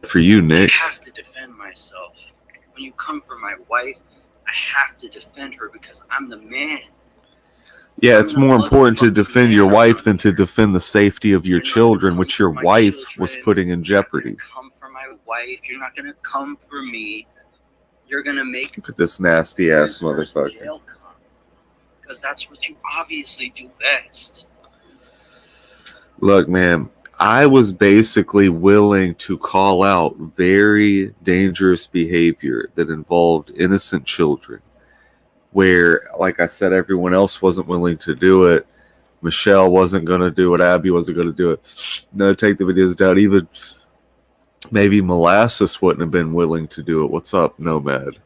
for you, Nick. I have to defend myself. When you come for my wife, I have to defend her because I'm the man. Yeah, it's more important to defend your wife than to defend the safety of your children, which your wife was putting in jeopardy. You're not gonna come for my wife. You're not going to come for me. You're going to make... Look at this nasty-ass motherfucker. Because that's what you obviously do best. Look, man, I was basically willing to call out very dangerous behavior that involved innocent children. Where, like I said, everyone else wasn't willing to do it. Michelle wasn't going to do it. Abby wasn't going to do it. No, take the videos down. Even maybe Molasses wouldn't have been willing to do it. What's up, Nomad?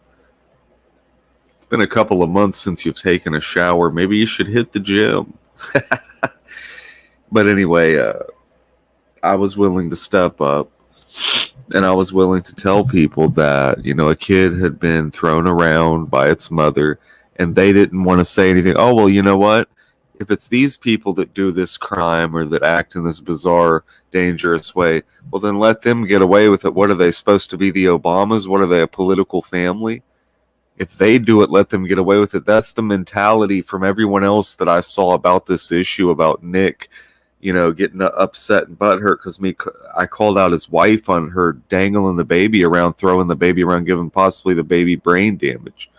It's been a couple of months since you've taken a shower. Maybe you should hit the gym. But anyway, I was willing to step up. And I was willing to tell people that, you know, a kid had been thrown around by its mother and they didn't want to say anything. Oh, well, you know what? If it's these people that do this crime or that act in this bizarre, dangerous way, well, then let them get away with it. What are they supposed to be, the Obamas? What are they, a political family? If they do it, let them get away with it. That's the mentality from everyone else that I saw about this issue, about Nick, you know, getting upset and butthurt because I called out his wife on her dangling the baby around, throwing the baby around, giving possibly the baby brain damage.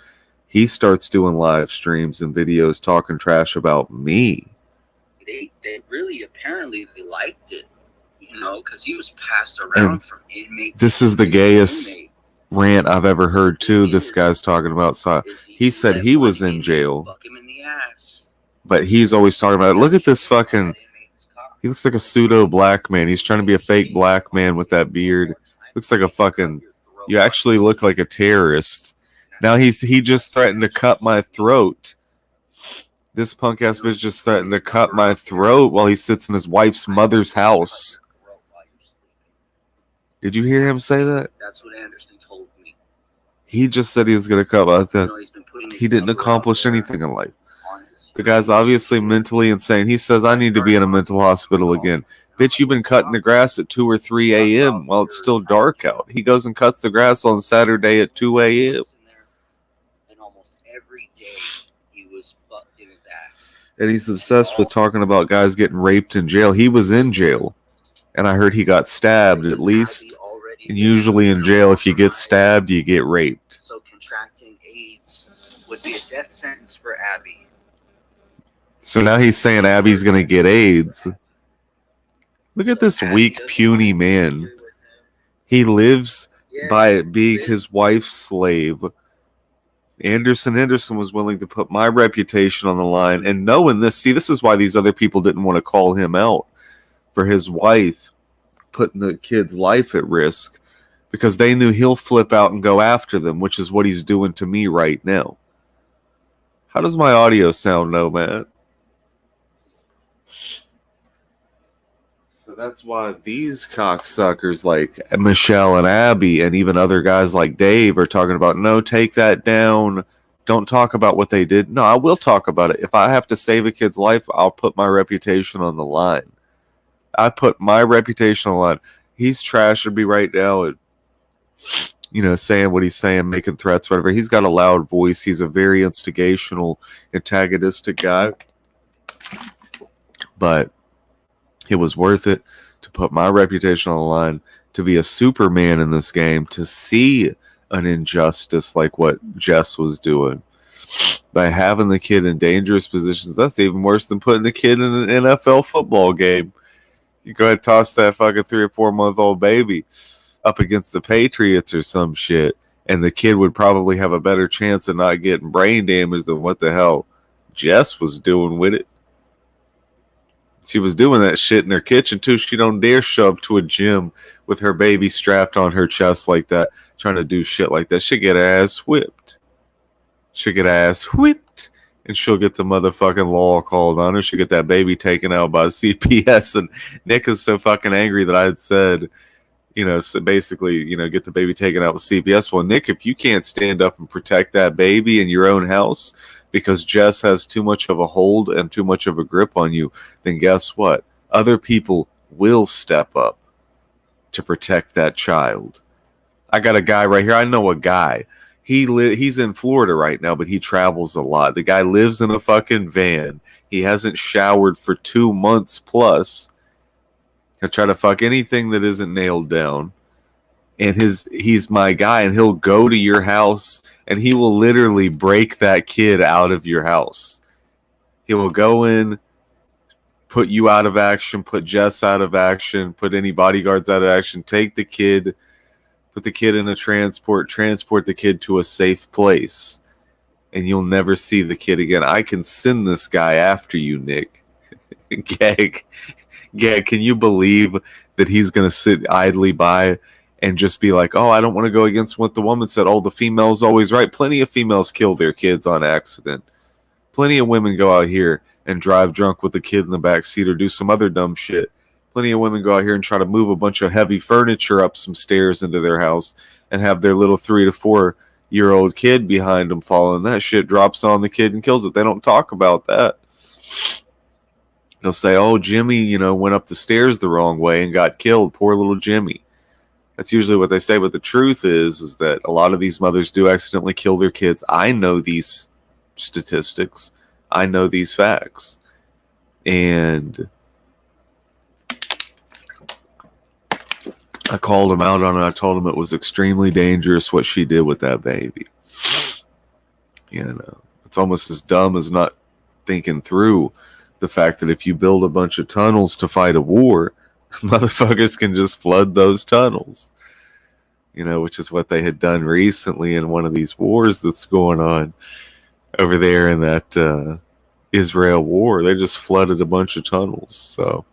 He starts doing live streams and videos talking trash about me. They really apparently they liked it, you know, because he was passed around and from inmate. This is the gayest rant I've ever heard too. This guy's talking about. So he said he was in jail, fuck him in the ass. But he's always talking about it. Look at this fucking. He looks like a pseudo black man. He's trying to be a fake black man with that beard. Looks like a fucking... You actually look like a terrorist. Now he just threatened to cut my throat. This punk ass bitch just threatened to cut my throat while he sits in his wife's mother's house. Did you hear him say that? That's what Anderson told me. He just said he was going to cut my throat. He didn't accomplish anything in life. The guy's obviously mentally insane. He says, I need to be in a mental hospital again. Bitch, you've been cutting the grass at 2 or 3 a.m. while it's still dark out. He goes and cuts the grass on Saturday at 2 a.m. And almost every day he was fucked in his ass. And he's obsessed with talking about guys getting raped in jail. He was in jail. And I heard he got stabbed at least. And usually in jail, if you get stabbed, you get raped. So contracting AIDS would be a death sentence for Abby. So now he's saying Abby's going to get AIDS. Look at this weak, puny man. He lives by being his wife's slave. Henderson was willing to put my reputation on the line. And knowing this, see, this is why these other people didn't want to call him out for his wife putting the kid's life at risk. Because they knew he'll flip out and go after them, which is what he's doing to me right now. How does my audio sound, Nomad? So that's why these cocksuckers like Michelle and Abby and even other guys like Dave are talking about, no, take that down. Don't talk about what they did. No, I will talk about it. If I have to save a kid's life, I'll put my reputation on the line. I put my reputation on the line. He's trashing me right now and, you know, saying what he's saying, making threats, whatever. He's got a loud voice. He's a very instigational, antagonistic guy. But it was worth it to put my reputation on the line, to be a Superman in this game, to see an injustice like what Jess was doing. By having the kid in dangerous positions, that's even worse than putting the kid in an NFL football game. You go ahead and toss that fucking 3 or 4 month old baby up against the Patriots or some shit, and the kid would probably have a better chance of not getting brain damage than what the hell Jess was doing with it. She was doing that shit in her kitchen, too. She don't dare show up to a gym with her baby strapped on her chest like that, trying to do shit like that. She'll get her ass whipped. And she'll get the motherfucking law called on her. She'll get that baby taken out by CPS. And Nick is so fucking angry that I had said, you know, so basically, you know, get the baby taken out with CPS. Well, Nick, if you can't stand up and protect that baby in your own house because Jess has too much of a hold and too much of a grip on you, then guess what? Other people will step up. to protect that child. I got a guy right here. I know a guy. He's in Florida right now, but he travels a lot. The guy lives in a fucking van. He hasn't showered for 2 months plus. He'll try to fuck anything that isn't nailed down. And he's my guy, and he'll go to your house and he will literally break that kid out of your house. He will go in, put you out of action, put Jess out of action, put any bodyguards out of action, take the kid, put the kid in a transport the kid to a safe place, and you'll never see the kid again. I can send this guy after you, Nick. Gag, can you believe that he's going to sit idly by and just be like, oh, I don't want to go against what the woman said. Oh, the female's always right. Plenty of females kill their kids on accident. Plenty of women go out here and drive drunk with a kid in the back seat or do some other dumb shit. Plenty of women go out here and try to move a bunch of heavy furniture up some stairs into their house and have their little 3 to 4 year old kid behind them following. That shit drops on the kid and kills it. They don't talk about that. They'll say, oh, Jimmy, went up the stairs the wrong way and got killed. Poor little Jimmy. That's usually what they say. But the truth is that a lot of these mothers do accidentally kill their kids. I know these statistics. I know these facts. And I called him out on it. I told him it was extremely dangerous what she did with that baby. It's almost as dumb as not thinking through the fact that if you build a bunch of tunnels to fight a war, motherfuckers can just flood those tunnels. Which is what they had done recently in one of these wars that's going on over there in that Israel war. They just flooded a bunch of tunnels. So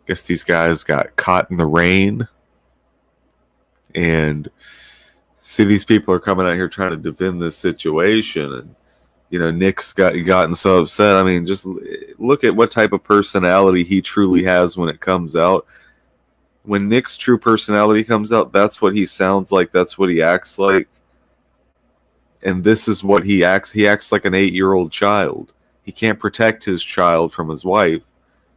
guess these guys got caught in the rain, and see, these people are coming out here trying to defend this situation, and Nick's gotten so upset. I mean, just look at what type of personality he truly has when it comes out. When Nick's true personality comes out, that's what he sounds like, that's what he acts like, and this is what he acts. He acts like an 8-year-old child. He can't protect his child from his wife.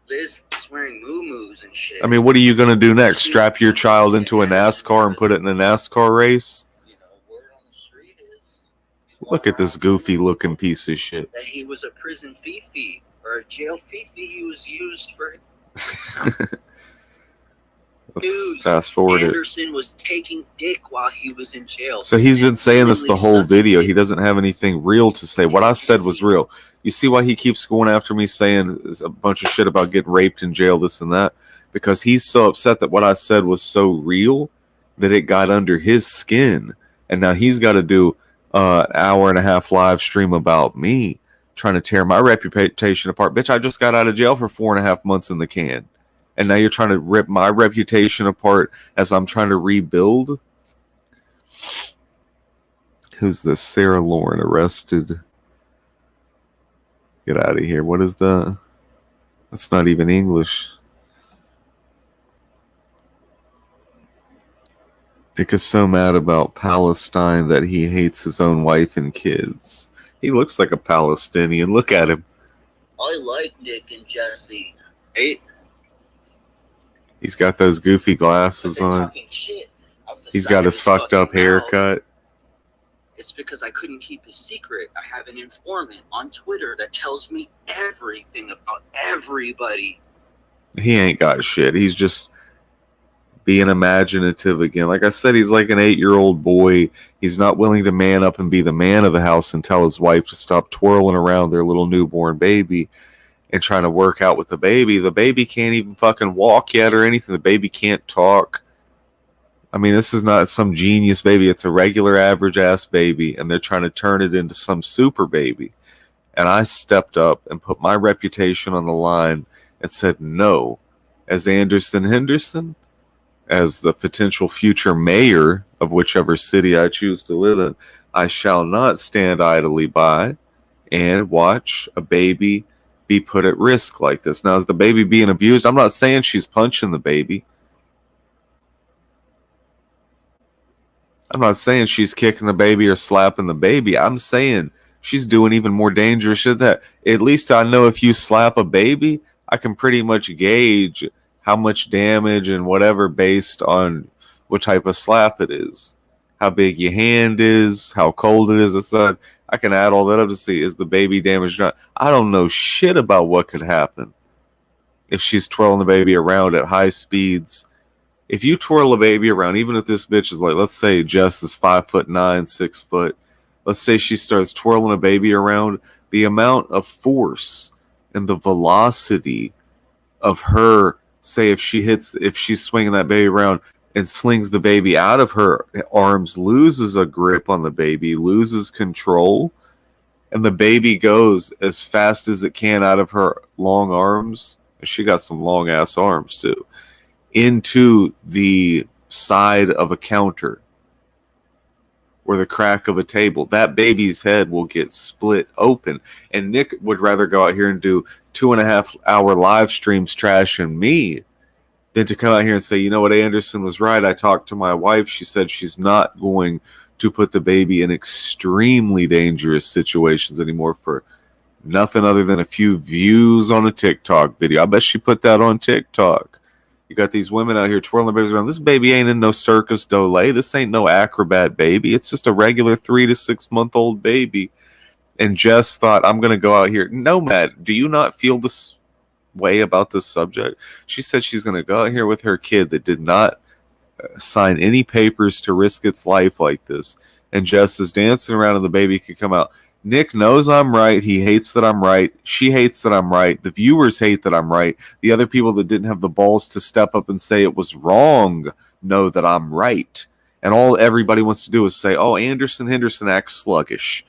Liz wearing moo-moos and shit. I mean, what are you going to do next? Strap your child into a NASCAR and put it in a NASCAR race? Word on the street is... Look at this goofy-looking piece of shit. That he was a prison fifi, or a jail fifi. He was used for... Let's fast forward it. Henderson was taking dick while he was in jail. So he's been saying this the whole video. He doesn't have anything real to say. What I said was real. You see why he keeps going after me saying a bunch of shit about getting raped in jail, this and that? Because he's so upset that what I said was so real that it got under his skin. And now he's got to do an hour-and-a-half live stream about me trying to tear my reputation apart. Bitch, I just got out of jail for 4.5 months in the can. And now you're trying to rip my reputation apart as I'm trying to rebuild? Who's this? Sarah Lauren arrested. Get out of here. What is that? That's not even English. Nick is so mad about Palestine that he hates his own wife and kids. He looks like a Palestinian. Look at him. I like Nick and Jesse. Hey. He's got those goofy glasses on. He's got his fucked up haircut. It's because I couldn't keep his secret. I have an informant on Twitter that tells me everything about everybody. He ain't got shit. He's just being imaginative again. Like I said, he's like an 8-year-old boy. He's not willing to man up and be the man of the house and tell his wife to stop twirling around their little newborn baby and trying to work out with the baby. The baby can't even fucking walk yet or anything. The baby can't talk. I mean, this is not some genius baby. It's a regular average ass baby, and they're trying to turn it into some super baby. And I stepped up and put my reputation on the line and said no. As Henderson, as the potential future mayor of whichever city I choose to live in, I shall not stand idly by and watch a baby be put at risk like this. Now, is the baby being abused? I'm not saying she's punching the baby. I'm not saying she's kicking the baby or slapping the baby. I'm saying she's doing even more dangerous shit. That at least I know if you slap a baby, I can pretty much gauge how much damage and whatever based on what type of slap it is, how big your hand is, how cold it is outside. I can add all that up to see, is the baby damaged or not. I don't know shit about what could happen if she's twirling the baby around at high speeds. If you twirl a baby around, even if this bitch is like, let's say Jess is 5'9", 6 foot. Let's say she starts twirling a baby around. The amount of force and the velocity of her, say if she's swinging that baby around and slings the baby out of her arms, loses a grip on the baby, loses control, and the baby goes as fast as it can out of her long arms. And she got some long ass arms too, into the side of a counter or the crack of a table. That baby's head will get split open. And Nick would rather go out here and do 2.5 hour live streams trashing me than to come out here and say, you know what, Anderson was right. I talked to my wife. She said she's not going to put the baby in extremely dangerous situations anymore for nothing other than a few views on a TikTok video. I bet she put that on TikTok. You got these women out here twirling babies around. This baby ain't in no circus dole. This ain't no acrobat baby. It's just a regular 3 to 6 month old baby. And Jess thought, I'm going to go out here. No, Matt, do you not feel this way about this subject? She said she's going to go out here with her kid that did not sign any papers to risk its life like this. And Jess is dancing around and the baby could come out. Nick knows I'm right. He hates that I'm right. She hates that I'm right. The viewers hate that I'm right. The other people that didn't have the balls to step up and say it was wrong know that I'm right. And all everybody wants to do is say, oh, Henderson acts sluggish.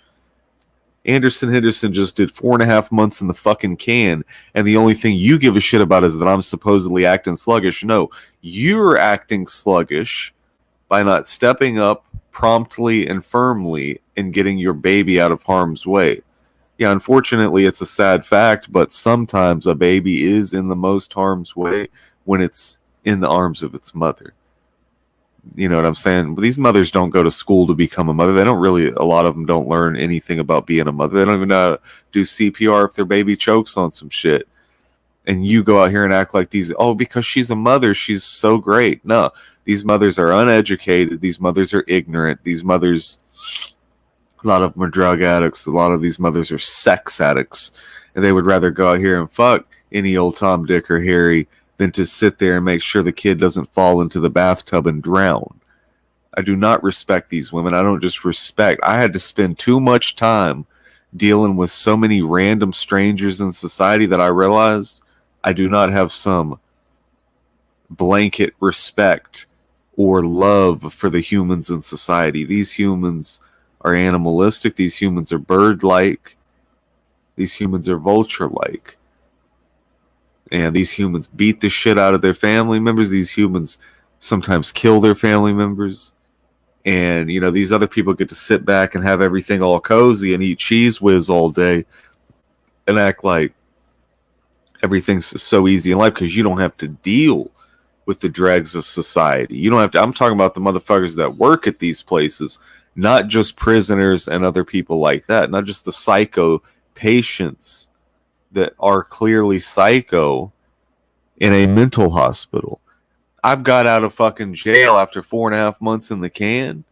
Henderson just did 4.5 months in the fucking can, and the only thing you give a shit about is that I'm supposedly acting sluggish. No, you're acting sluggish by not stepping up promptly and firmly in getting your baby out of harm's way. Yeah, unfortunately, it's a sad fact, but sometimes a baby is in the most harm's way when it's in the arms of its mother. You know what I'm saying? But these mothers don't go to school to become a mother. They don't really, a lot of them don't learn anything about being a mother. They don't even know how to do CPR if their baby chokes on some shit. And you go out here and act like these, oh, because she's a mother, she's so great. No, these mothers are uneducated. These mothers are ignorant. These mothers, a lot of them are drug addicts. A lot of these mothers are sex addicts. And they would rather go out here and fuck any old Tom, Dick, or Harry than to sit there and make sure the kid doesn't fall into the bathtub and drown. I do not respect these women. I don't just respect. I had to spend too much time dealing with so many random strangers in society that I realized I do not have some blanket respect or love for the humans in society. These humans are animalistic. These humans are bird-like. These humans are vulture-like. And these humans beat the shit out of their family members. These humans sometimes kill their family members. And, you know, these other people get to sit back and have everything all cozy and eat Cheese Whiz all day and act like everything's so easy in life because you don't have to deal with the dregs of society. You don't have to. I'm talking about the motherfuckers that work at these places, not just prisoners and other people like that, not just the psycho patients that are clearly psycho in a mental hospital. I've got out of fucking jail after 4.5 months in the can,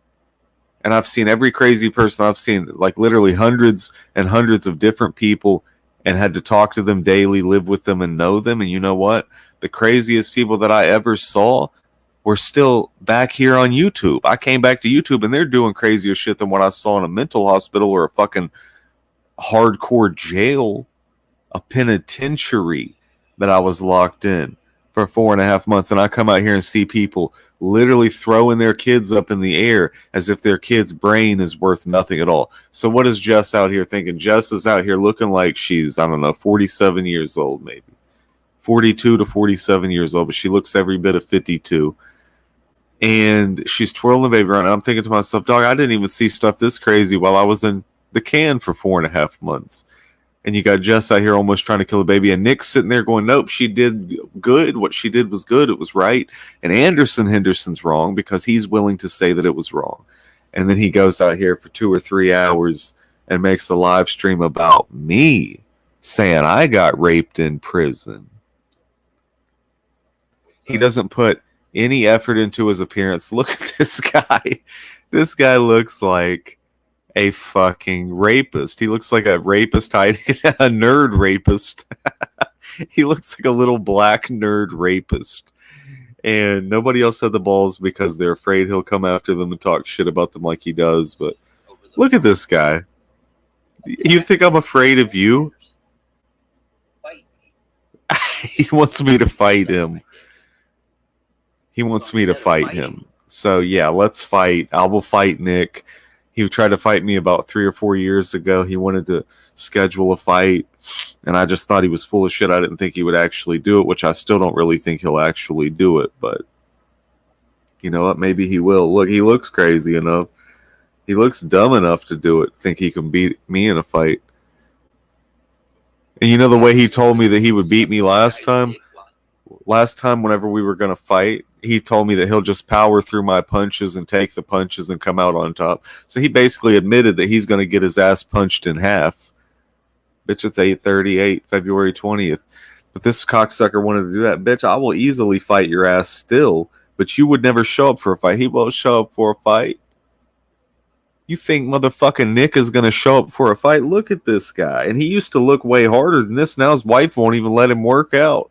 and I've seen every crazy person. I've seen like literally hundreds and hundreds of different people and had to talk to them daily, live with them, and know them. And you know what? The craziest people that I ever saw were still back here on YouTube. I came back to YouTube, and they're doing crazier shit than what I saw in a mental hospital or a fucking hardcore jail, a penitentiary that I was locked in for 4.5 months. And I come out here and see people literally throwing their kids up in the air as if their kid's brain is worth nothing at all. So what is Jess out here thinking? Jess is out here looking like she's, I don't know, 47 years old, maybe 42 to 47 years old, but she looks every bit of 52. And she's twirling the baby around. And I'm thinking to myself, dog, I didn't even see stuff this crazy while I was in the can for 4.5 months. And you got Jess out here almost trying to kill a baby. And Nick's sitting there going, nope, she did good. What she did was good. It was right. And Henderson's wrong because he's willing to say that it was wrong. And then he goes out here for 2 or 3 hours and makes a live stream about me saying I got raped in prison. He doesn't put any effort into his appearance. Look at this guy. This guy looks like a fucking rapist. He looks like a rapist hiding a nerd rapist. He looks like a little black nerd rapist. And nobody else had the balls because they're afraid he'll come after them and talk shit about them like he does. But look at this guy. You think I'm afraid of you? Fight me. He wants me to fight him. He wants me to fight him. So yeah, let's fight. I will fight Nick. He tried to fight me about 3 or 4 years ago. He wanted to schedule a fight, and I just thought he was full of shit. I didn't think he would actually do it, which I still don't really think he'll actually do it. But you know what? Maybe he will. Look, he looks crazy enough. He looks dumb enough to do it. Think he can beat me in a fight. And you know the way he told me that he would beat me last time? Last time whenever we were going to fight, he told me that he'll just power through my punches and take the punches and come out on top. So he basically admitted that he's going to get his ass punched in half. Bitch, it's 8:38, February 20th. But this cocksucker wanted to do that. Bitch, I will easily fight your ass still, but you would never show up for a fight. He won't show up for a fight. You think motherfucking Nick is going to show up for a fight? Look at this guy. And he used to look way harder than this. Now his wife won't even let him work out.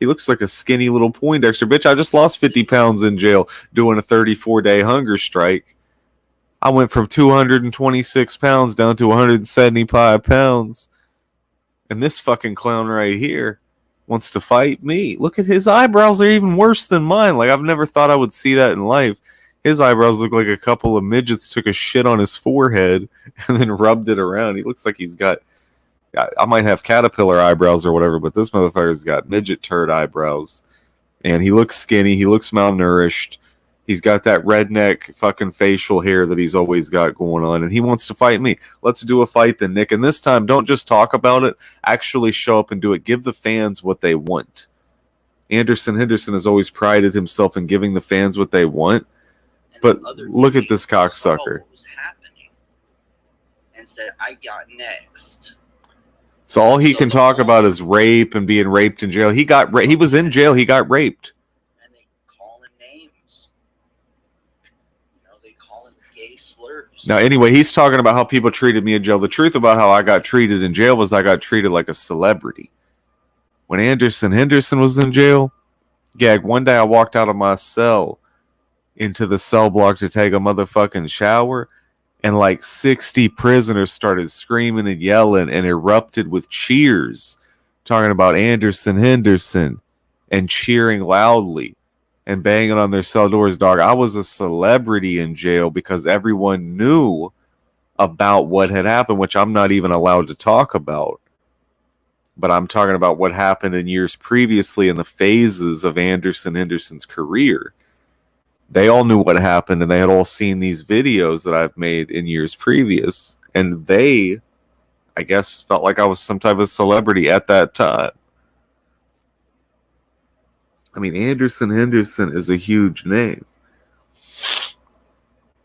He looks like a skinny little Poindexter. Bitch, I just lost 50 pounds in jail doing a 34-day hunger strike. I went from 226 pounds down to 175 pounds. And this fucking clown right here wants to fight me. Look at his eyebrows. Are even worse than mine. Like, I've never thought I would see that in life. His eyebrows look like a couple of midgets took a shit on his forehead and then rubbed it around. He looks like he's got... I might have caterpillar eyebrows or whatever, but this motherfucker's got midget turd eyebrows. And he looks skinny. He looks malnourished. He's got that redneck fucking facial hair that he's always got going on. And he wants to fight me. Let's do a fight then, Nick. And this time, don't just talk about it. Actually show up and do it. Give the fans what they want. Henderson has always prided himself in giving the fans what they want. But look at this cocksucker. What was happening and said, I got next. So all he can talk about is rape and being raped in jail. He was in jail. He got raped. And they call him names. You know, they call him gay slurs. Now, anyway, he's talking about how people treated me in jail. The truth about how I got treated in jail was I got treated like a celebrity. When Henderson was in jail, gag, one day I walked out of my cell into the cell block to take a motherfucking shower, and like 60 prisoners started screaming and yelling and erupted with cheers, talking about Henderson, and cheering loudly and banging on their cell doors, dog. I was a celebrity in jail because everyone knew about what had happened, which I'm not even allowed to talk about. But I'm talking about what happened in years previously in the phases of Henderson's career. They all knew what happened, and they had all seen these videos that I've made in years previous. And they, I guess, felt like I was some type of celebrity at that time. I mean, Henderson is a huge name.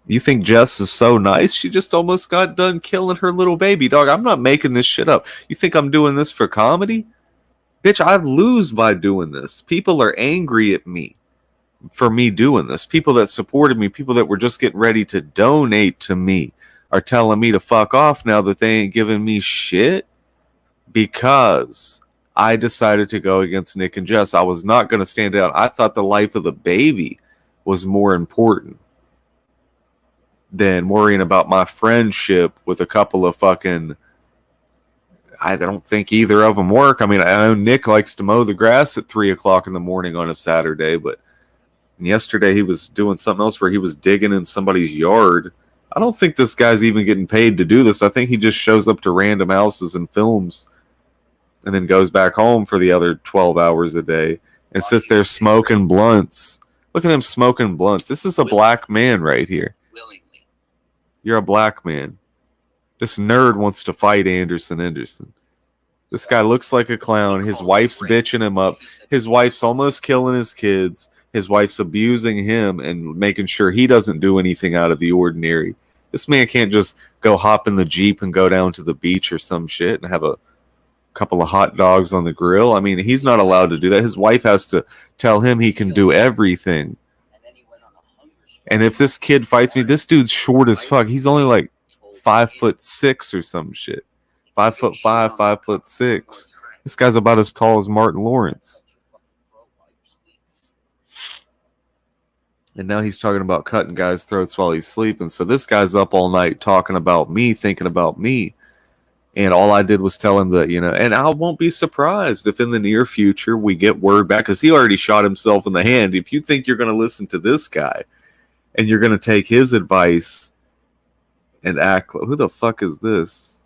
You think Jess is so nice? She just almost got done killing her little baby, dog. I'm not making this shit up. You think I'm doing this for comedy? Bitch, I lose by doing this. People are angry at me for me doing this. People that supported me, people that were just getting ready to donate to me, are telling me to fuck off now that they ain't giving me shit because I decided to go against Nick and Jess. I was not going to stand out. I thought the life of the baby was more important than worrying about my friendship with a couple of fucking... I don't think either of them work. I mean, I know Nick likes to mow the grass at 3 o'clock in the morning on a Saturday, but yesterday he was doing something else where he was digging in somebody's yard. I don't think this guy's even getting paid to do this. I think he just shows up to random houses and films and then goes back home for the other 12 hours a day and sits there smoking blunts. Look at him smoking blunts. This is a black man right here. Willingly. You're a black man. This nerd wants to fight Henderson. This guy looks like a clown. His wife's bitching him up. His wife's almost killing his kids. His wife's abusing him and making sure he doesn't do anything out of the ordinary. This man can't just go hop in the Jeep and go down to the beach or some shit and have a couple of hot dogs on the grill. I mean, he's not allowed to do that. His wife has to tell him he can do everything. And if this kid fights me, this dude's short as fuck. He's only like 5'6" or some shit. 5'5", 5'6". This guy's about as tall as Martin Lawrence. And now he's talking about cutting guys' throats while he's sleeping. So this guy's up all night talking about me, thinking about me. And all I did was tell him that, you know, and I won't be surprised if in the near future we get word back, because he already shot himself in the hand. If you think you're going to listen to this guy and you're going to take his advice and act, who the fuck is this?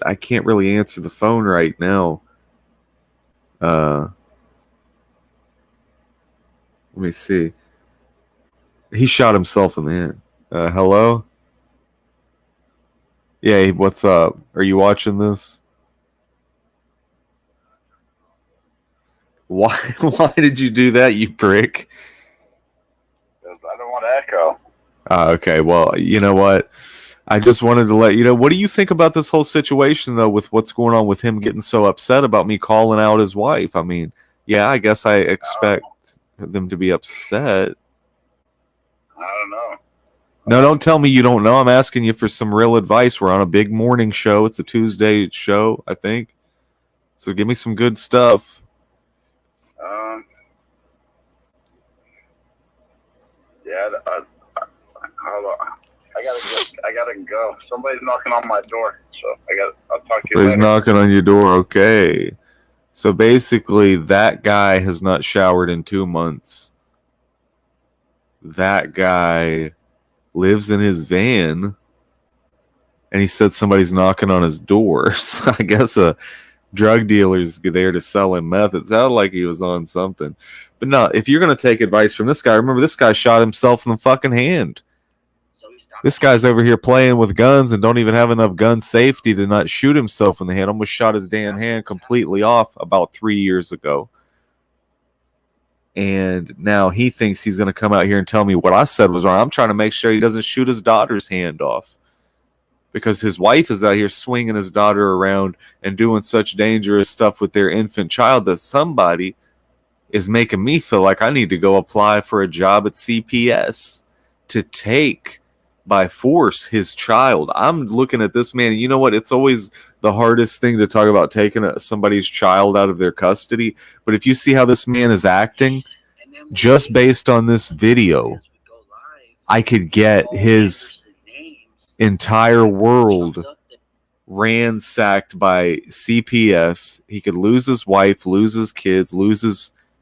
I can't really answer the phone right now. Let me see. He shot himself in the hand. Hello? Yeah, what's up? Are you watching this? Why did you do that, you prick? I don't want to echo. Okay, well, you know what? I just wanted to let you know. What do you think about this whole situation, though, with what's going on with him getting so upset about me calling out his wife? I mean, yeah, I guess I expect them to be upset. I don't know. No, don't tell me you don't know. I'm asking you for some real advice. We're on a big morning show. It's a Tuesday show, I think. So give me some good stuff. Yeah, I gotta go. Somebody's knocking on my door, so I'll talk to you later. He's knocking on your door. Okay. So basically, that guy has not showered in 2 months. That guy lives in his van, and he said somebody's knocking on his door. So I guess a drug dealer's there to sell him meth. It sounded like he was on something. But no, if you're going to take advice from this guy, remember this guy shot himself in the fucking hand. This guy's over here playing with guns and don't even have enough gun safety to not shoot himself in the hand. Almost shot his damn hand completely off about 3 years ago. And now he thinks he's going to come out here and tell me what I said was wrong. I'm trying to make sure he doesn't shoot his daughter's hand off, because his wife is out here swinging his daughter around and doing such dangerous stuff with their infant child that somebody is making me feel like I need to go apply for a job at CPS to take by force his child. I'm looking at this man, and you know what? It's always the hardest thing to talk about, taking somebody's child out of their custody. But if you see how this man is acting, just based on this video, I could get his entire world ransacked by CPS. He could lose his wife, lose his kids,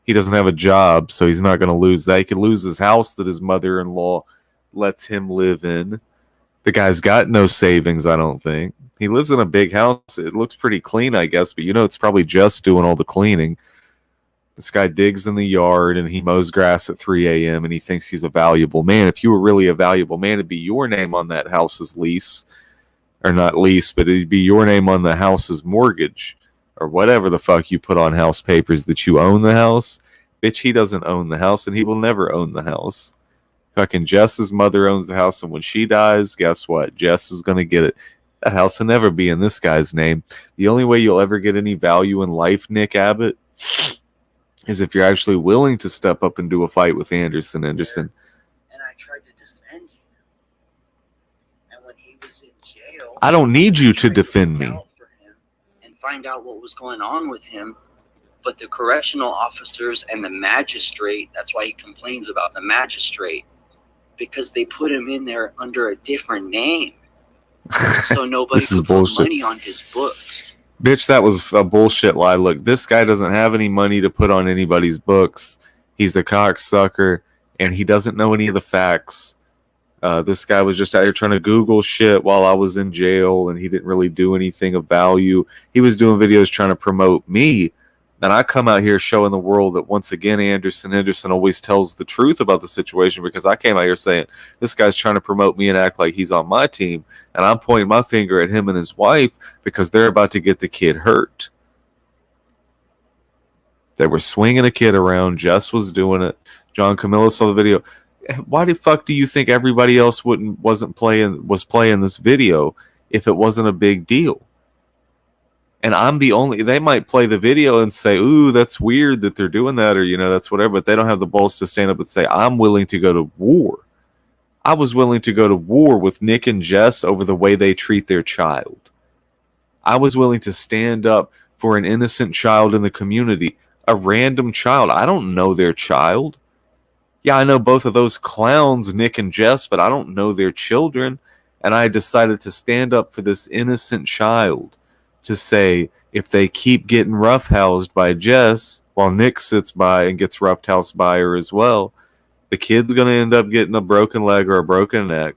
he doesn't have a job, so he's not going to lose that. He could lose his house that his mother-in-law lets him live in. The guy's got no savings, I don't think. He lives in a big house. It looks pretty clean, I guess, but you know it's probably just doing all the cleaning. This guy digs in the yard and he mows grass at 3 a.m. and he thinks he's a valuable man. If you were really a valuable man, it'd be your name on that house's lease. Or not lease, but it'd be your name on the house's mortgage. Or whatever the fuck you put on house papers that you own the house. Bitch, he doesn't own the house and he will never own the house. Fucking Jess's mother owns the house, and when she dies, guess what? Jess is going to get it. That house will never be in this guy's name. The only way you'll ever get any value in life, Nick Abbott, is if you're actually willing to step up and do a fight with Henderson. And I tried to defend him. And when he was in jail, I don't need you to defend me. And find out what was going on with him. But the correctional officers and the magistrate, that's why he complains about the magistrate, because they put him in there under a different name. So nobody could put money on his books. Bitch, that was a bullshit lie. Look, this guy doesn't have any money to put on anybody's books. He's a cocksucker, and he doesn't know any of the facts. This guy was just out here trying to Google shit while I was in jail, and he didn't really do anything of value. He was doing videos trying to promote me. And I come out here showing the world that, once again, Henderson always tells the truth about the situation, because I came out here saying this guy's trying to promote me and act like he's on my team. And I'm pointing my finger at him and his wife because they're about to get the kid hurt. They were swinging a kid around. Jess was doing it. John Camillo saw the video. Why the fuck do you think everybody else was playing this video if it wasn't a big deal? And I'm the only, they might play the video and say, ooh, that's weird that they're doing that, or, that's whatever, but they don't have the balls to stand up and say, I'm willing to go to war. I was willing to go to war with Nick and Jess over the way they treat their child. I was willing to stand up for an innocent child in the community, a random child. I don't know their child. Yeah, I know both of those clowns, Nick and Jess, but I don't know their children. And I decided to stand up for this innocent child, to say, if they keep getting roughhoused by Jess while Nick sits by and gets roughhoused by her as well, the kid's going to end up getting a broken leg or a broken neck.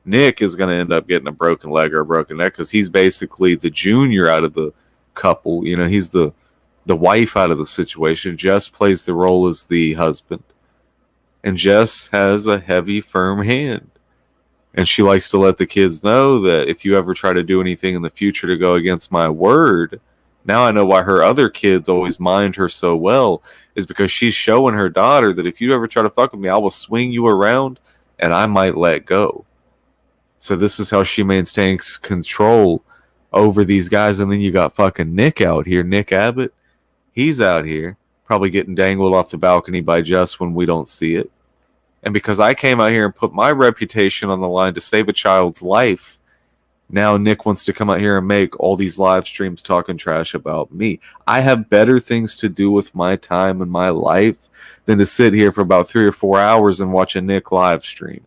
Nick is going to end up getting a broken leg or a broken neck because he's basically the junior out of the couple. He's the wife out of the situation. Jess plays the role as the husband. And Jess has a heavy, firm hand. And she likes to let the kids know that if you ever try to do anything in the future to go against my word, now I know why her other kids always mind her so well, is because she's showing her daughter that if you ever try to fuck with me, I will swing you around and I might let go. So this is how she maintains control over these guys. And then you got fucking Nick out here, Nick Abbott. He's out here probably getting dangled off the balcony by Jess when we don't see it. And because I came out here and put my reputation on the line to save a child's life, now Nick wants to come out here and make all these live streams talking trash about me. I have better things to do with my time and my life than to sit here for about 3 or 4 hours and watch a Nick live stream.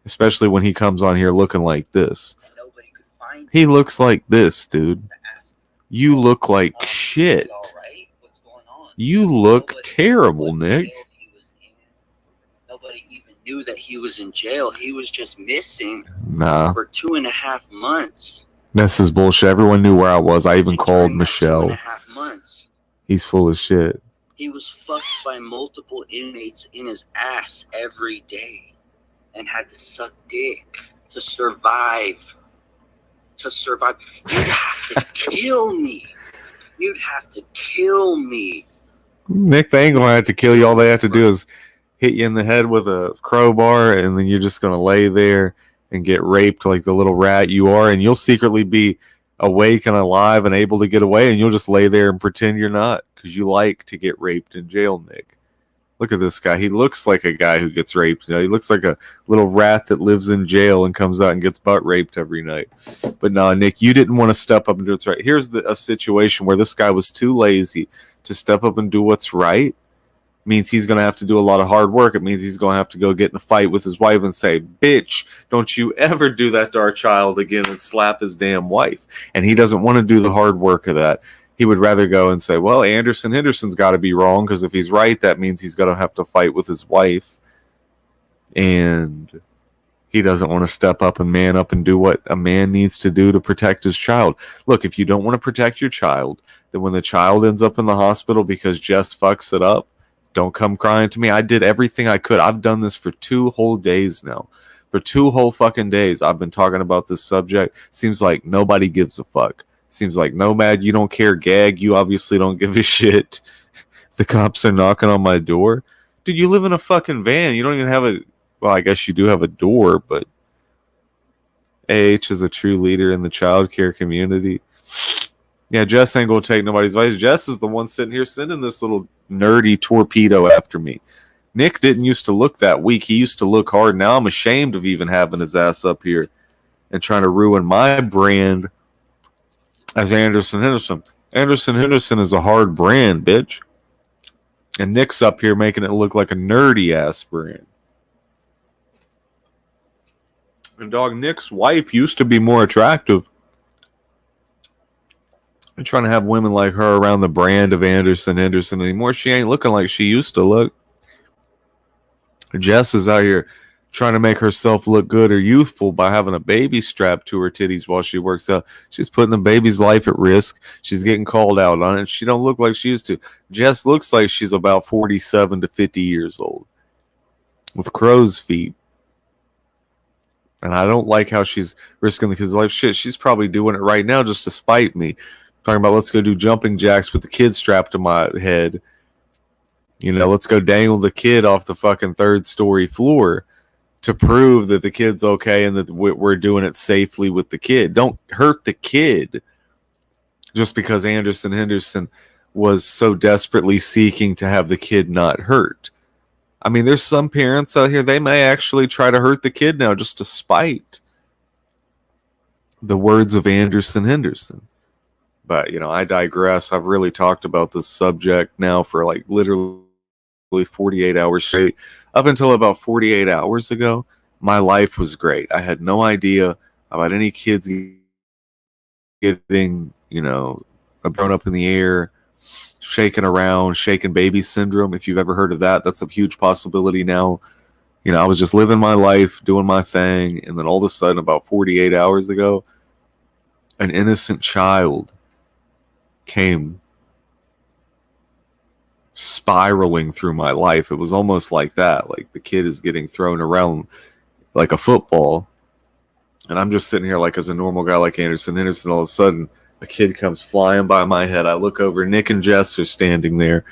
Especially when he comes on here looking like this. Nobody could find he looks like this, dude. You look like shit. What's going on? You look terrible, Nick. Nobody even knew that he was in jail. He was just missing for for 2.5 months. This is bullshit. Everyone knew where I was. I even called Michelle. 2.5 months. He's full of shit. He was fucked by multiple inmates in his ass every day and had to suck dick to survive. You'd have to kill me. You'd have to kill me. Nick, they ain't gonna have to kill you. All they have to do is hit you in the head with a crowbar, and then you're just gonna lay there and get raped like the little rat you are, and you'll secretly be awake and alive and able to get away, and you'll just lay there and pretend you're not, because you like to get raped in jail, Nick. Look at this guy. He looks like a guy who gets raped. He looks like a little rat that lives in jail and comes out and gets butt raped every night. But no, Nick, you didn't want to step up and do what's right. Here's a situation where this guy was too lazy to step up and do what's right. Means he's going to have to do a lot of hard work. It means he's going to have to go get in a fight with his wife and say, bitch, don't you ever do that to our child again, and slap his damn wife. And he doesn't want to do the hard work of that. He would rather go and say, well, Henderson's got to be wrong, because if he's right, that means he's going to have to fight with his wife. And he doesn't want to step up and man up and do what a man needs to do to protect his child. Look, if you don't want to protect your child, then when the child ends up in the hospital because Jess fucks it up, don't come crying to me. I did everything I could. I've done this for 2 whole days now. For 2 whole fucking days, I've been talking about this subject. Seems like nobody gives a fuck. Seems like Nomad, you don't care. Gag, you obviously don't give a shit. The cops are knocking on my door. Dude, you live in a fucking van. You don't even have a... Well, I guess you do have a door, but... AH is a true leader in the child care community. Yeah, Jess ain't gonna take nobody's advice. Jess is the one sitting here sending this little nerdy torpedo after me. Nick didn't used to look that weak. He used to look hard. Now I'm ashamed of even having his ass up here and trying to ruin my brand as Henderson. Henderson is a hard brand, bitch. And Nick's up here making it look like a nerdy ass brand. And dog, Nick's wife used to be more attractive. I'm trying to have women like her around the brand of Henderson anymore. She ain't looking like she used to look. Jess is out here trying to make herself look good or youthful by having a baby strapped to her titties while she works out. She's putting the baby's life at risk. She's getting called out on it. She don't look like she used to. Jess looks like she's about 47 to 50 years old with crow's feet. And I don't like how she's risking the kid's life. Shit, she's probably doing it right now just to spite me. Talking about, let's go do jumping jacks with the kid strapped to my head. Let's go dangle the kid off the fucking 3rd-story floor to prove that the kid's okay and that we're doing it safely with the kid. Don't hurt the kid. just because Anderson Henderson was so desperately seeking to have the kid not hurt. I mean, there's some parents out here, they may actually try to hurt the kid now just to spite the words of Anderson Henderson. But, I digress. I've really talked about this subject now for like literally 48 hours straight. Up until about 48 hours ago, my life was great. I had no idea about any kids getting, thrown up in the air, shaking around, shaking baby syndrome. If you've ever heard of that, that's a huge possibility now. I was just living my life, doing my thing, and then all of a sudden, about 48 hours ago, an innocent child came spiraling through my life. It was almost like that. Like the kid is getting thrown around like a football. And I'm just sitting here like as a normal guy like Anderson Henderson. All of a sudden, a kid comes flying by my head. I look over, Nick and Jess are standing there.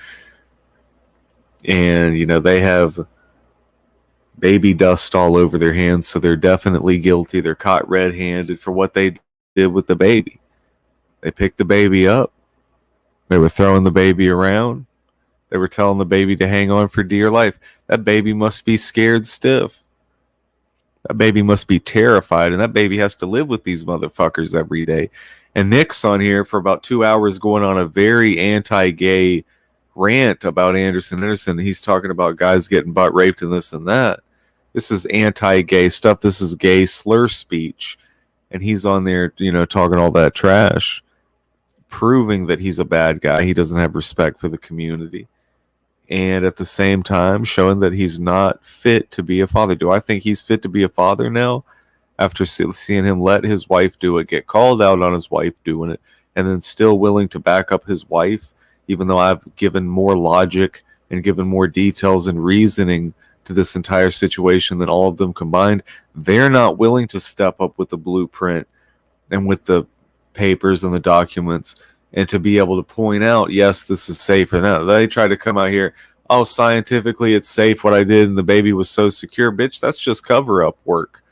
And, they have baby dust all over their hands. So they're definitely guilty. They're caught red-handed for what they did with the baby. They picked the baby up. They were throwing the baby around. They were telling the baby to hang on for dear life. That baby must be scared stiff. That baby must be terrified, and that baby has to live with these motherfuckers every day. And Nick's on here for about 2 hours going on a very anti-gay rant about Anderson Henderson. He's talking about guys getting butt raped and this and that. This is anti-gay stuff. This is gay slur speech. And he's on there, talking all that trash, proving that he's a bad guy. He doesn't have respect for the community. And at the same time, showing that he's not fit to be a father. Do I think he's fit to be a father now? After seeing him let his wife do it, get called out on his wife doing it, and then still willing to back up his wife, even though I've given more logic and given more details and reasoning to this entire situation than all of them combined. They're not willing to step up with the blueprint and with the papers and the documents and to be able to point out, yes, this is safe or not. They try to come out here, oh, scientifically it's safe what I did and the baby was so secure. Bitch, that's just cover-up work.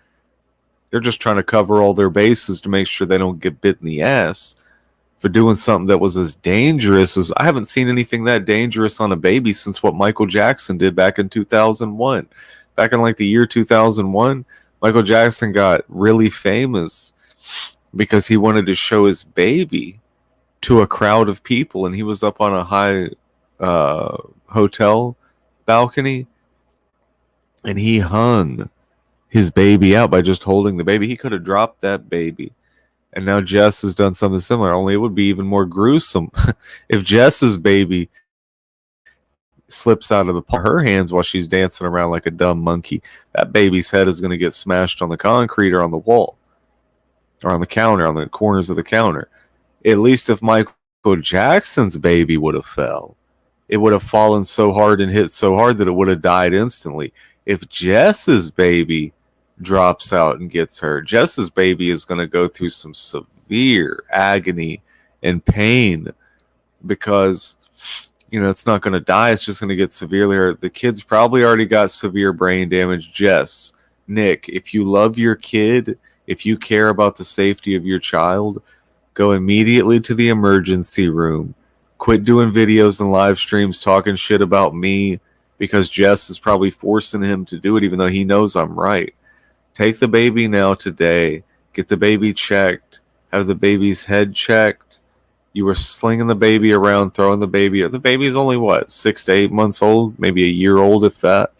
They're just trying to cover all their bases to make sure they don't get bit in the ass for doing something that was as dangerous as... I haven't seen anything that dangerous on a baby since what Michael Jackson did back in 2001. Back in like the year 2001, Michael Jackson got really famous because he wanted to show his baby to a crowd of people, and he was up on a high hotel balcony, and he hung his baby out by just holding the baby. He could have dropped that baby. And now Jess has done something similar, only it would be even more gruesome if Jess's baby slips out of her hands while she's dancing around like a dumb monkey. That baby's head is going to get smashed on the concrete or on the wall or on the counter, on the corners of the counter. At least if Michael Jackson's baby would have fell, it would have fallen so hard and hit so hard that it would have died instantly. If Jess's baby drops out and gets hurt, Jess's baby is going to go through some severe agony and pain because, it's not going to die. It's just going to get severely hurt. The kid's probably already got severe brain damage. Jess, Nick, if you love your kid, if you care about the safety of your child, go immediately to the emergency room. Quit doing videos and live streams talking shit about me because Jess is probably forcing him to do it even though he knows I'm right. Take the baby now today. Get the baby checked. Have the baby's head checked. You were slinging the baby around, throwing the baby. The baby's only, 6 to 8 months old? Maybe a year old, if that.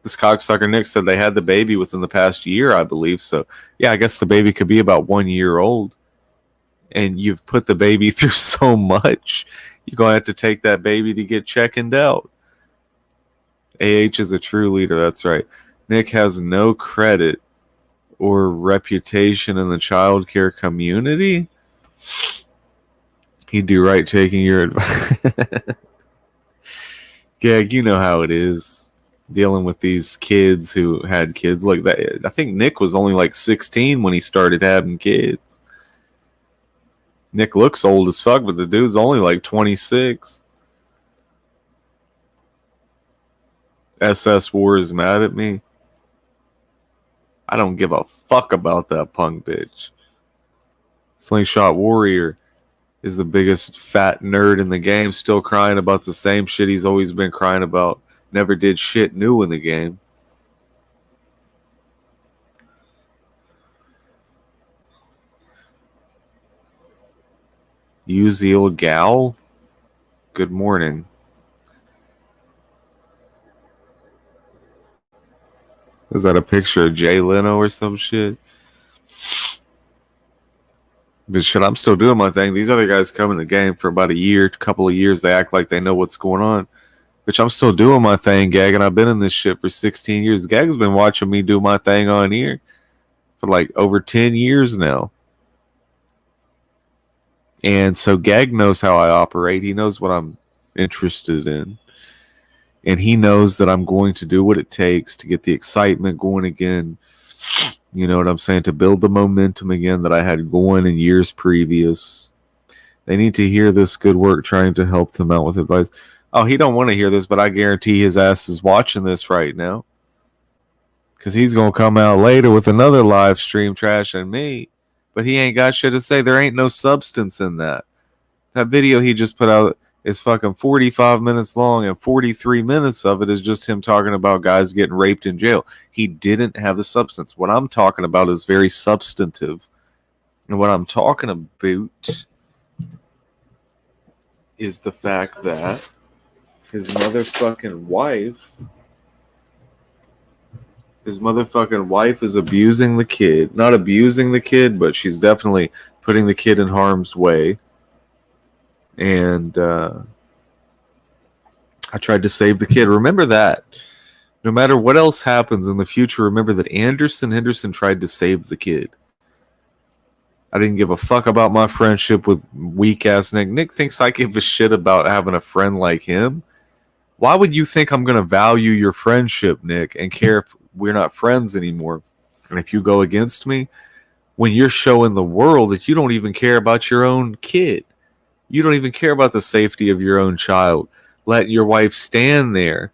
This cocksucker Nick said they had the baby within the past year, I believe. So, yeah, I guess the baby could be about 1 year old. And you've put the baby through so much, you're going to have to take that baby to get checked out. AH is a true leader, that's right. Nick has no credit or reputation in the child care community. He'd do right taking your advice. Yeah, you know how it is dealing with these kids who had kids like that. I think Nick was only like 16 when he started having kids. Nick looks old as fuck, but the dude's only like 26. SS War is mad at me. I don't give a fuck about that punk bitch. Slingshot Warrior is the biggest fat nerd in the game, still crying about the same shit he's always been crying about. Never did shit new in the game. Uzil Gal, good morning. Is that a picture of Jay Leno or some shit? But shit, I'm still doing my thing. These other guys come in the game for about a year, couple of years. They act like they know what's going on. Bitch, I'm still doing my thing, Gag, and I've been in this shit for 16 years. Gag's been watching me do my thing on here for like over 10 years now. And so Gag knows how I operate. He knows what I'm interested in. And he knows that I'm going to do what it takes to get the excitement going again. You know what I'm saying? To build the momentum again that I had going in years previous. They need to hear this good work trying to help them out with advice. Oh, he don't want to hear this, but I guarantee his ass is watching this right now. Because he's going to come out later with another live stream trashing me. But he ain't got shit to say. There ain't no substance in that. That video he just put out is fucking 45 minutes long, and 43 minutes of it is just him talking about guys getting raped in jail. He didn't have the substance. What I'm talking about is very substantive. And what I'm talking about is the fact that his motherfucking wife is abusing the kid. Not abusing the kid, but she's definitely putting the kid in harm's way. And I tried to save the kid. Remember that. No matter what else happens in the future, remember that Henderson tried to save the kid. I didn't give a fuck about my friendship with weak-ass Nick. Nick thinks I give a shit about having a friend like him. Why would you think I'm going to value your friendship, Nick, and care if we're not friends anymore? And if you go against me, when you're showing the world that you don't even care about your own kid. You don't even care about the safety of your own child. Let your wife stand there.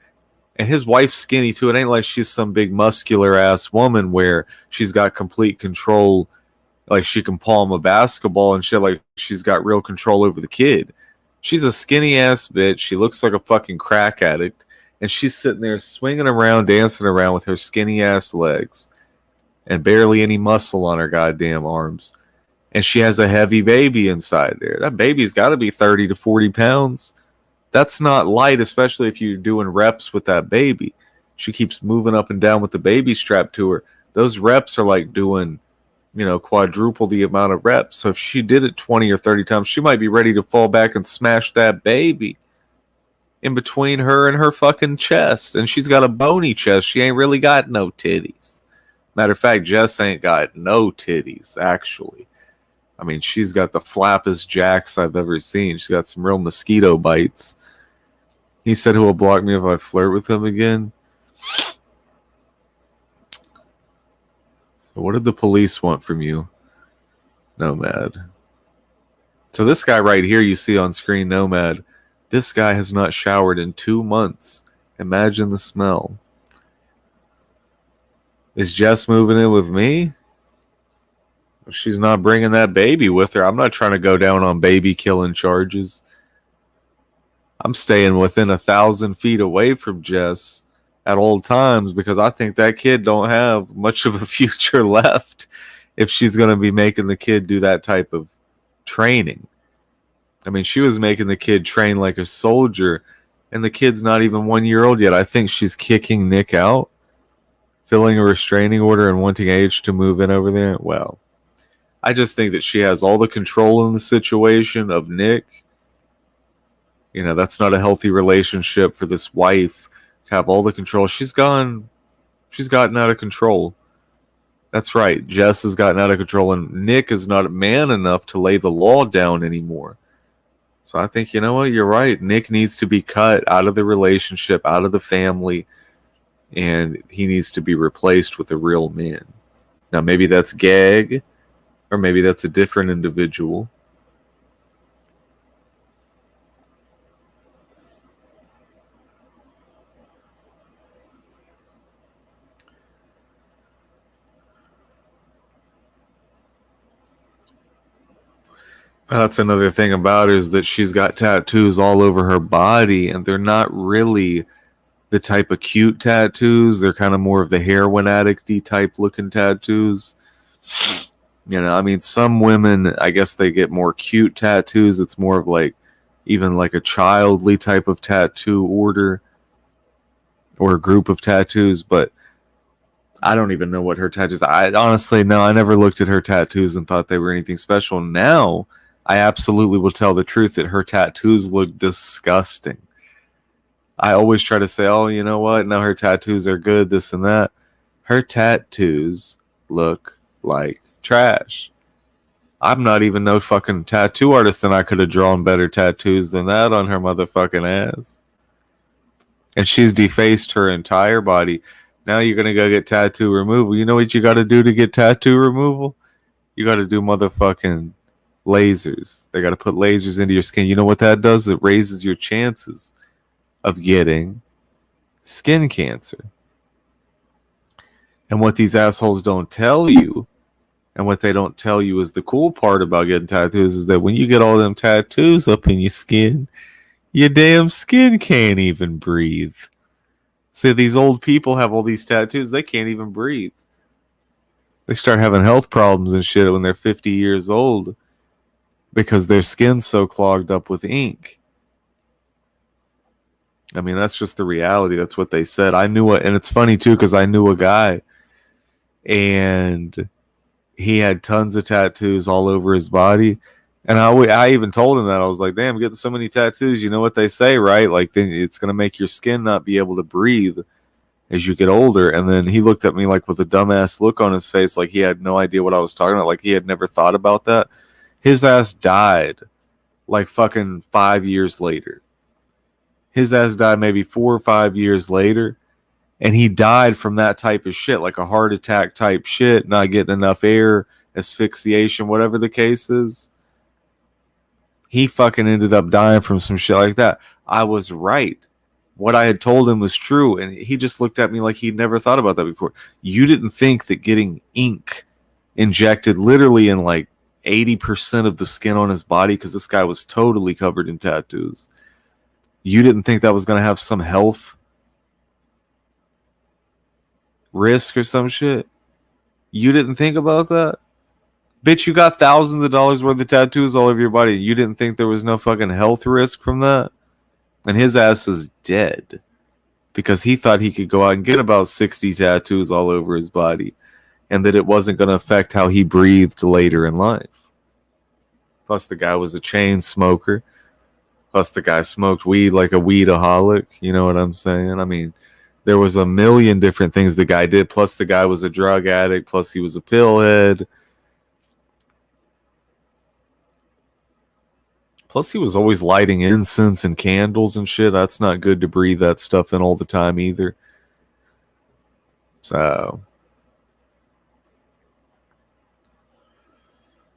And his wife's skinny too. It ain't like she's some big muscular ass woman where she's got complete control. Like she can palm a basketball and shit. Like she's got real control over the kid. She's a skinny ass bitch. She looks like a fucking crack addict. And she's sitting there swinging around, dancing around with her skinny ass legs. And barely any muscle on her goddamn arms. And she has a heavy baby inside there. That baby's got to be 30 to 40 pounds. That's not light, especially if you're doing reps with that baby. She keeps moving up and down with the baby strapped to her. Those reps are like doing, quadruple the amount of reps. So if she did it 20 or 30 times, she might be ready to fall back and smash that baby in between her and her fucking chest. And she's got a bony chest. She ain't really got no titties. Matter of fact, Jess ain't got no titties, actually. I mean, she's got the flappest jacks I've ever seen. She's got some real mosquito bites. He said he will block me if I flirt with him again. So what did the police want from you, Nomad? So this guy right here you see on screen, Nomad, this guy has not showered in 2 months. Imagine the smell. Is Jess moving in with me? She's not bringing that baby with her. I'm not trying to go down on baby killing charges. I'm staying within 1,000 feet away from Jess at all times because I think that kid don't have much of a future left if she's going to be making the kid do that type of training. I mean, she was making the kid train like a soldier, and the kid's not even 1 year old yet. I think she's kicking Nick out, filling a restraining order and wanting Age to move in over there. Well, I just think that she has all the control in the situation of Nick. That's not a healthy relationship for this wife to have all the control. She's gotten out of control. That's right. Jess has gotten out of control, and Nick is not a man enough to lay the law down anymore. So I think, you know what? You're right. Nick needs to be cut out of the relationship, out of the family, and he needs to be replaced with a real man. Now, maybe that's Gag. Or maybe that's a different individual. That's another thing about her, is that she's got tattoos all over her body, and they're not really the type of cute tattoos. They're kind of more of the heroin addict-y type looking tattoos. You know, I mean, some women, I guess they get more cute tattoos. It's more of like, even like a childly type of tattoo order or a group of tattoos, but I don't even know what her tattoos. I honestly, no, I never looked at her tattoos and thought they were anything special. Now, I absolutely will tell the truth that her tattoos look disgusting. I always try to say, oh, you know what? No, her tattoos are good, this and that. Her tattoos look like trash. I'm not even no fucking tattoo artist, and I could have drawn better tattoos than that on her motherfucking ass. And she's defaced her entire body. Now you're going to go get tattoo removal. You know what you got to do to get tattoo removal? You got to do motherfucking lasers. They got to put lasers into your skin. You know what that does? It raises your chances of getting skin cancer. And what these assholes don't tell you, and what they don't tell you is the cool part about getting tattoos, is that when you get all them tattoos up in your skin, your damn skin can't even breathe. See, these old people have all these tattoos, they can't even breathe. They start having health problems and shit when they're 50 years old because their skin's so clogged up with ink. I mean, that's just the reality. That's what they said. I knew it, and it's funny too, because I knew a guy, and he had tons of tattoos all over his body. And I even told him that. I was like, damn, getting so many tattoos, you know what they say, right? Like, then it's going to make your skin not be able to breathe as you get older. And then he looked at me like with a dumbass look on his face, like he had no idea what I was talking about, like he had never thought about that. His ass died like fucking 5 years later. His ass died maybe 4 or 5 years later. And he died from that type of shit, like a heart attack type shit, not getting enough air, asphyxiation, whatever the case is. He fucking ended up dying from some shit like that. I was right. What I had told him was true. And he just looked at me like he'd never thought about that before. You didn't think that getting ink injected literally in like 80% of the skin on his body, because this guy was totally covered in tattoos. You didn't think that was going to have some health risk or some shit? You didn't think about that? Bitch, you got thousands of dollars worth of tattoos all over your body. You didn't think there was no fucking health risk from that? And his ass is dead because he thought he could go out and get about 60 tattoos all over his body, and that it wasn't going to affect how he breathed later in life. Plus, the guy was a chain smoker. Plus, the guy smoked weed like a weedaholic. You know what I'm saying? I mean, there was a million different things the guy did. Plus, the guy was a drug addict. Plus, he was a pillhead. Plus, he was always lighting incense and candles and shit. That's not good to breathe that stuff in all the time either. So,